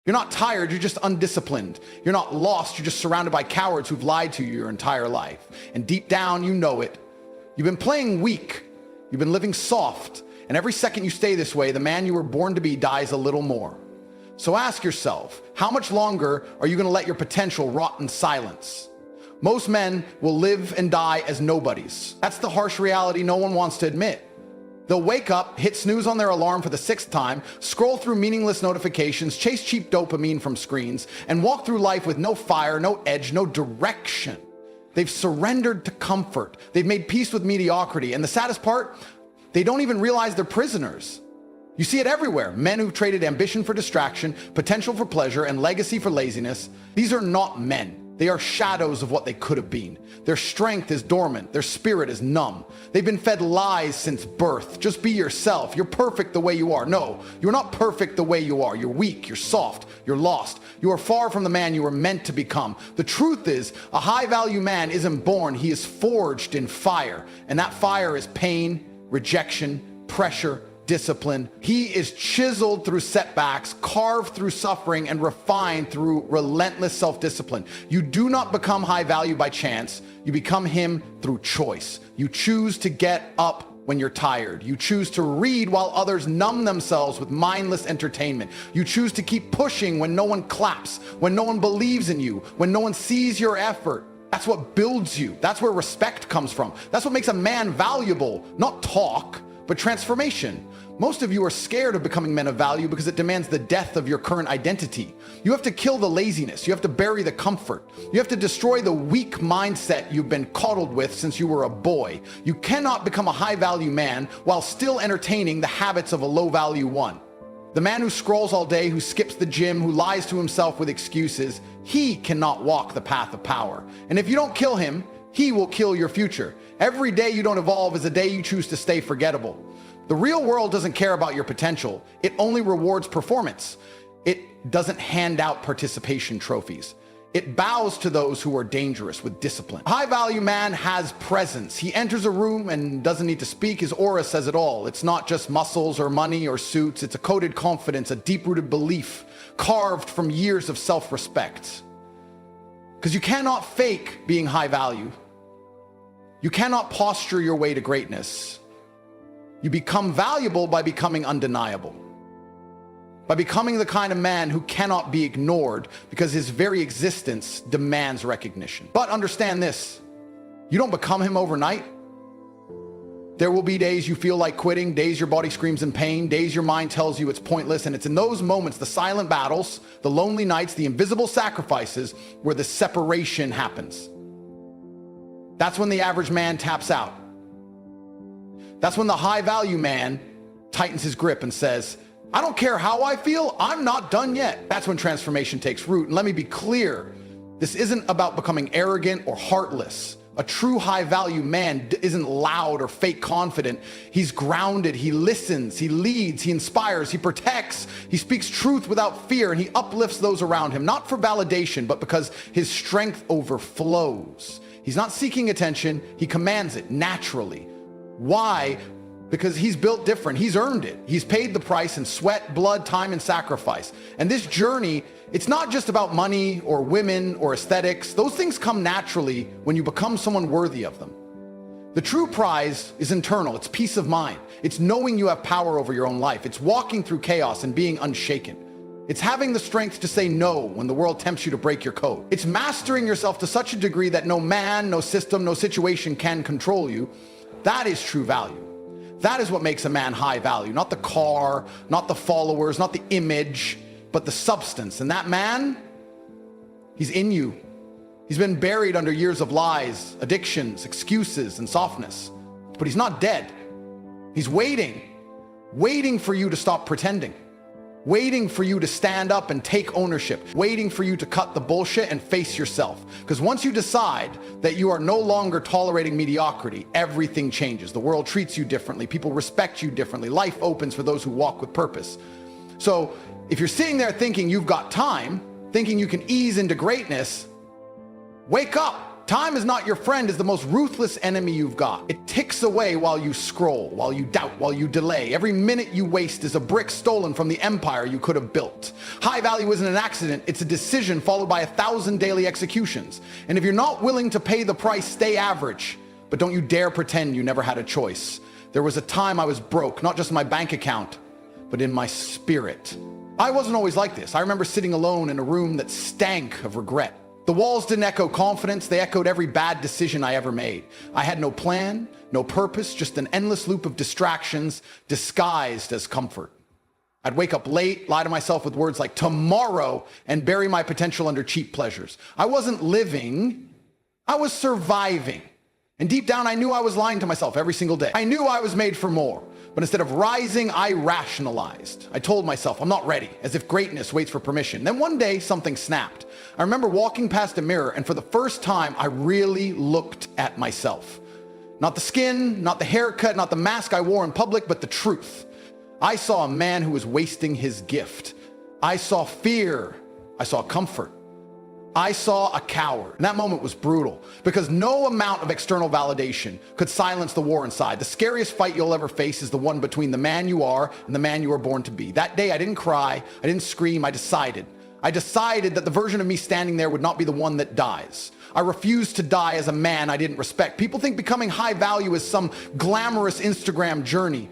You're not tired, you're just undisciplined. You're not lost, you're just surrounded by cowards who've lied to you your entire life. And deep down, you know it. You've been playing weak. You've been living soft. And every second you stay this way, the man you were born to be dies a little more. So ask yourself, how much longer are you going to let your potential rot in silence? Most men will live and die as nobodies. That's the harsh reality no one wants to admit. They'll wake up, hit snooze on their alarm for the 6th time, scroll through meaningless notifications, chase cheap dopamine from screens, and walk through life with no fire, no edge, no direction. They've surrendered to comfort. They've made peace with mediocrity. And the saddest part, they don't even realize they're prisoners. You see it everywhere. Men who've traded ambition for distraction, potential for pleasure, and legacy for laziness. These are not men. They are shadows of what they could have been. Their strength is dormant. Their spirit is numb. They've been fed lies since birth. Just be yourself. You're perfect the way you are. No, you're not perfect the way you are. You're weak. You're soft. You're lost. You are far from the man you were meant to become. The truth is, a high-value man isn't born. He is forged in fire. And that fire is pain, rejection, pressure, discipline. He is chiseled through setbacks, carved through suffering, and refined through relentless self-discipline. You do not become high value by chance. You become him through choice. You choose to get up when you're tired. You choose to read while others numb themselves with mindless entertainment. You choose to keep pushing when no one claps, when no one believes in you, when no one sees your effort. That's what builds you. That's where respect comes from. That's what makes a man valuable, not talk, but transformation. Most of you are scared of becoming men of value because it demands the death of your current identity. You have to kill the laziness. You have to bury the comfort. You have to destroy the weak mindset you've been coddled with since you were a boy. You cannot become a high-value man while still entertaining the habits of a low-value one. The man who scrolls all day, who skips the gym, who lies to himself with excuses, he cannot walk the path of power. And if you don't kill him, he will kill your future. Every day you don't evolve is a day you choose to stay forgettable. The real world doesn't care about your potential. It only rewards performance. It doesn't hand out participation trophies. It bows to those who are dangerous with discipline. A high-value man has presence. He enters a room and doesn't need to speak. His aura says it all. It's not just muscles or money or suits. It's a coded confidence, a deep-rooted belief, carved from years of self-respect. Because you cannot fake being high value. You cannot posture your way to greatness. You become valuable by becoming undeniable. By becoming the kind of man who cannot be ignored because his very existence demands recognition. But understand this, you don't become him overnight. There will be days you feel like quitting, days your body screams in pain, days your mind tells you it's pointless, and it's in those moments, the silent battles, the lonely nights, the invisible sacrifices, where the separation happens. That's when the average man taps out. That's when the high-value man tightens his grip and says, I don't care how I feel, I'm not done yet. That's when transformation takes root. And let me be clear, this isn't about becoming arrogant or heartless. A true high-value man isn't loud or fake confident. He's grounded, he listens, he leads, he inspires, he protects, he speaks truth without fear, and he uplifts those around him, not for validation, but because his strength overflows. He's not seeking attention, he commands it naturally. Why? Because he's built different. He's earned it. He's paid the price in sweat, blood, time, and sacrifice. And this journey, it's not just about money or women or aesthetics. Those things come naturally when you become someone worthy of them. The true prize is internal. It's peace of mind. It's knowing you have power over your own life. It's walking through chaos and being unshaken. It's having the strength to say no when the world tempts you to break your code. It's mastering yourself to such a degree that no man, no system, no situation can control you. That is true value. That is what makes a man high value, not the car, not the followers, not the image, but the substance. And that man, he's in you. He's been buried under years of lies, addictions, excuses, and softness. But he's not dead. He's waiting for you to stop pretending. Waiting for you to stand up and take ownership, waiting for you to cut the bullshit and face yourself. Because once you decide that you are no longer tolerating mediocrity, everything changes. The world treats you differently. People respect you differently. Life opens for those who walk with purpose. So if you're sitting there thinking you've got time, thinking you can ease into greatness, wake up. Time is not your friend is the most ruthless enemy you've got. It ticks away while you scroll, while you doubt, while you delay. Every minute you waste is a brick stolen from the empire you could have built. High value isn't an accident, it's a decision followed by 1,000 daily executions. And if you're not willing to pay the price, stay average. But don't you dare pretend you never had a choice. There was a time I was broke, not just in my bank account, but in my spirit. I wasn't always like this. I remember sitting alone in a room that stank of regret. The walls didn't echo confidence, they echoed every bad decision I ever made. I had no plan, no purpose, just an endless loop of distractions disguised as comfort. I'd wake up late, lie to myself with words like tomorrow, and bury my potential under cheap pleasures. I wasn't living, I was surviving. And deep down, I knew I was lying to myself every single day. I knew I was made for more. But instead of rising, I rationalized. I told myself, I'm not ready, as if greatness waits for permission. Then one day, something snapped. I remember walking past a mirror, and for the first time, I really looked at myself. Not the skin, not the haircut, not the mask I wore in public, but the truth. I saw a man who was wasting his gift. I saw fear. I saw comfort. I saw a coward. And that moment was brutal because no amount of external validation could silence the war inside. The scariest fight you'll ever face is the one between the man you are and the man you were born to be. That day, I didn't cry. I didn't scream. I decided that the version of me standing there would not be the one that dies. I refused to die as a man I didn't respect. People think becoming high value is some glamorous Instagram journey.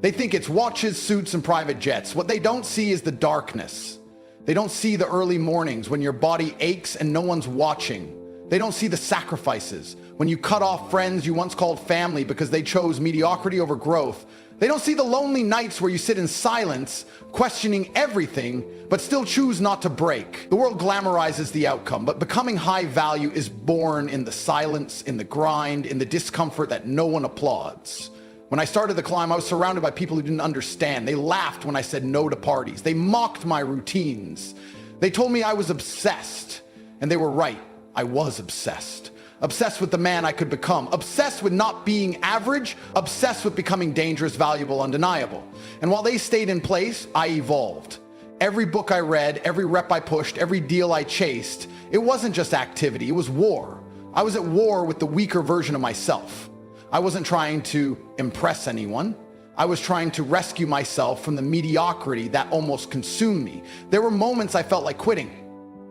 They think it's watches, suits, and private jets. What they don't see is the darkness. They don't see the early mornings when your body aches and no one's watching. They don't see the sacrifices when you cut off friends you once called family because they chose mediocrity over growth. They don't see the lonely nights where you sit in silence, questioning everything, but still choose not to break. The world glamorizes the outcome, but becoming high value is born in the silence, in the grind, in the discomfort that no one applauds. When I started the climb, I was surrounded by people who didn't understand. They laughed when I said no to parties. They mocked my routines. They told me I was obsessed. And they were right. I was obsessed. Obsessed with the man I could become. Obsessed with not being average. Obsessed with becoming dangerous, valuable, undeniable. And while they stayed in place, I evolved. Every book I read, every rep I pushed, every deal I chased, it wasn't just activity, it was war. I was at war with the weaker version of myself. I wasn't trying to impress anyone. I was trying to rescue myself from the mediocrity that almost consumed me. There were moments I felt like quitting.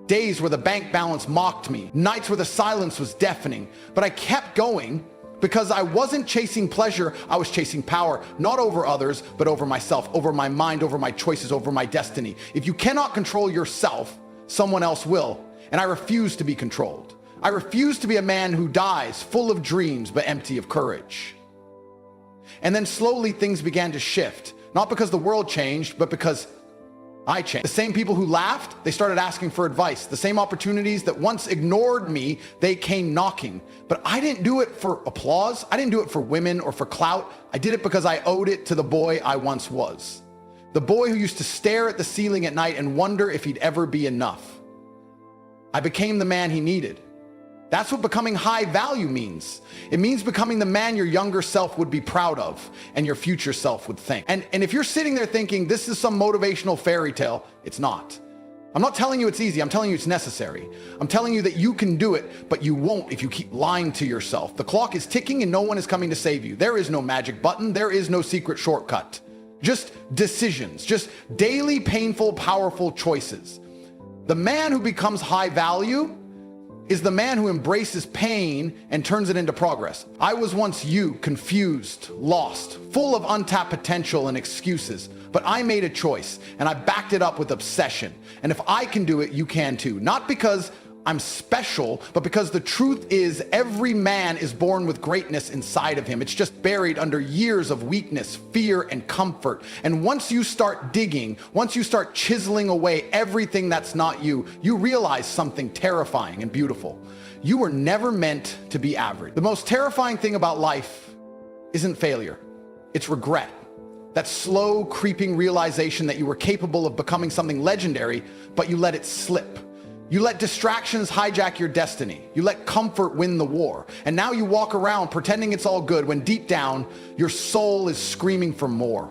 Days where the bank balance mocked me. Nights where the silence was deafening. But I kept going because I wasn't chasing pleasure. I was chasing power, not over others, but over myself, over my mind, over my choices, over my destiny. If you cannot control yourself, someone else will. And I refuse to be controlled. I refuse to be a man who dies full of dreams but empty of courage. And then slowly things began to shift, not because the world changed, but because I changed. The same people who laughed, they started asking for advice. The same opportunities that once ignored me, they came knocking. But I didn't do it for applause. I didn't do it for women or for clout. I did it because I owed it to the boy I once was. The boy who used to stare at the ceiling at night and wonder if he'd ever be enough. I became the man he needed. That's what becoming high value means. It means becoming the man your younger self would be proud of and your future self would think. And if you're sitting there thinking this is some motivational fairy tale, it's not. I'm not telling you it's easy. I'm telling you it's necessary. I'm telling you that you can do it, but you won't if you keep lying to yourself. The clock is ticking and no one is coming to save you. There is no magic button. There is no secret shortcut. Just decisions, just daily, painful, powerful choices. The man who becomes high value is the man who embraces pain and turns it into progress. I was once you, confused, lost, full of untapped potential and excuses, but I made a choice and I backed it up with obsession. And if I can do it, you can too. Not because I'm special, but because the truth is every man is born with greatness inside of him. It's just buried under years of weakness, fear, and comfort. And once you start digging, once you start chiseling away everything that's not you, you realize something terrifying and beautiful. You were never meant to be average. The most terrifying thing about life isn't failure, it's regret. That slow, creeping realization that you were capable of becoming something legendary, but you let it slip. You let distractions hijack your destiny. You let comfort win the war. And now you walk around pretending it's all good when deep down, your soul is screaming for more.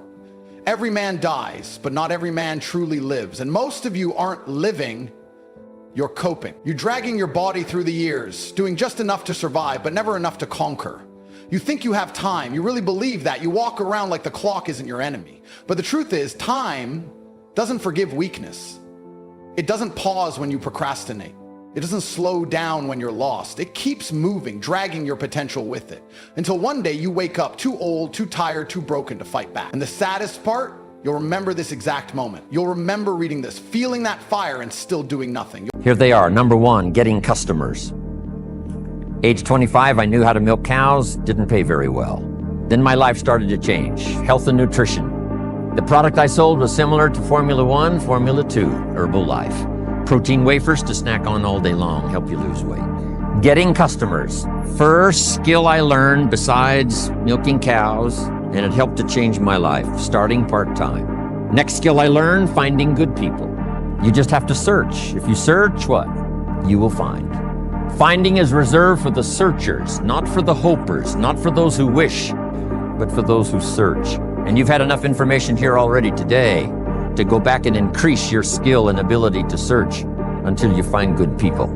Every man dies, but not every man truly lives. And most of you aren't living, You're coping. You're dragging your body through the years, doing just enough to survive, but never enough to conquer. You think you have time. You really believe that. You walk around like the clock isn't your enemy. But the truth is, time doesn't forgive weakness. It doesn't pause when you procrastinate. It doesn't slow down when you're lost. It keeps moving, dragging your potential with it, until one day you wake up too old, too tired, too broken to fight back. And the saddest part, you'll remember this exact moment. You'll remember reading this, feeling that fire and still doing nothing. Here they are. Number one, getting customers. Age 25, I knew how to milk cows, didn't pay very well. Then my life started to change, health and nutrition. The product I sold was similar to Formula 1, Formula 2, Herbalife. Protein wafers to snack on all day long, help you lose weight. Getting customers. First skill I learned besides milking cows, and it helped to change my life, starting part-time. Next skill I learned, finding good people. You just have to search. If you search, what? You will find. Finding is reserved for the searchers, not for the hopers, not for those who wish, but for those who search. And you've had enough information here already today to go back and increase your skill and ability to search until you find good people.